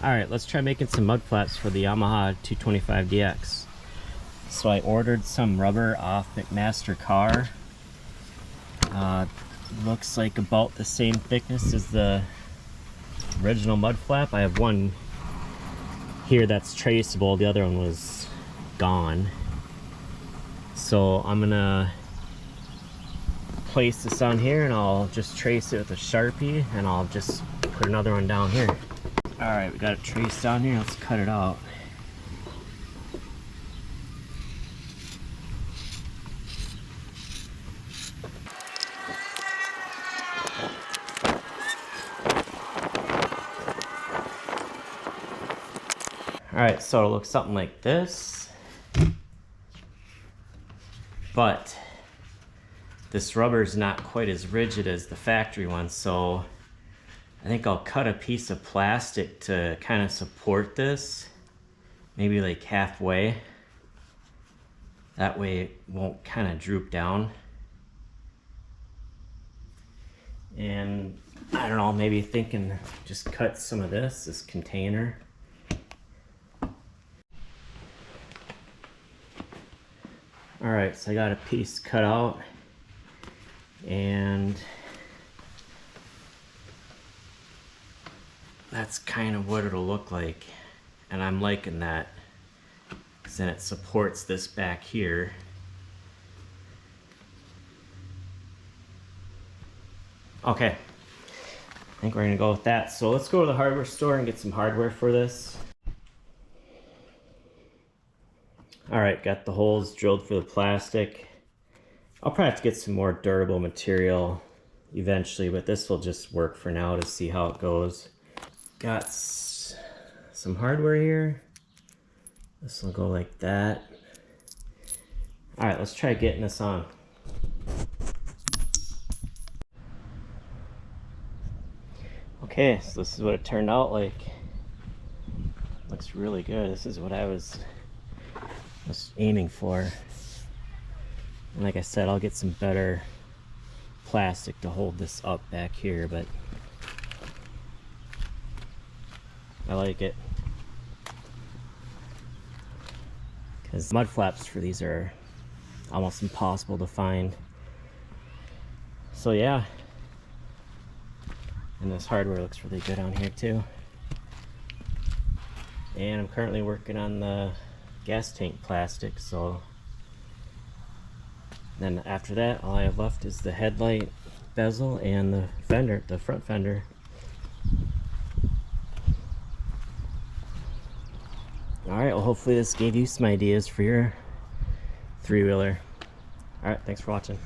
Alright, let's try making some mud flaps for the Yamaha 225DX. So I ordered some rubber off McMaster Car. Looks like about the same thickness as the original mud flap. I have one here that's traceable, the other one was gone. So I'm gonna place this on here and I'll just trace it with a Sharpie and I'll just put another one down here. Alright, we got it traced down here, let's cut it out. Alright, so it'll look something like this. But this rubber is not quite as rigid as the factory one, so I think I'll cut a piece of plastic to kind of support this, maybe like halfway. That way it won't kind of droop down. And I don't know, maybe thinking just cut some of this container. Alright, so I got a piece cut out and that's kind of what it'll look like, and I'm liking that because then it supports this back here. Okay, I think we're gonna go with that. So let's go to the hardware store and get some hardware for this. Alright, got the holes drilled for the plastic. I'll probably have to get some more durable material eventually, but this will just work for now to see how it goes. Got some hardware here. This will go like that. Alright, let's try getting this on. Okay, so this is what it turned out like. Looks really good. This is what I was aiming for. And like I said, I'll get some better plastic to hold this up back here, but I like it. Because mud flaps for these are almost impossible to find. So yeah. And this hardware looks really good on here too. And I'm currently working on the gas tank plastic, so then after that all I have left is the headlight bezel and the fender, the front fender. Alright, well hopefully this gave you some ideas for your three-wheeler. Alright, thanks for watching.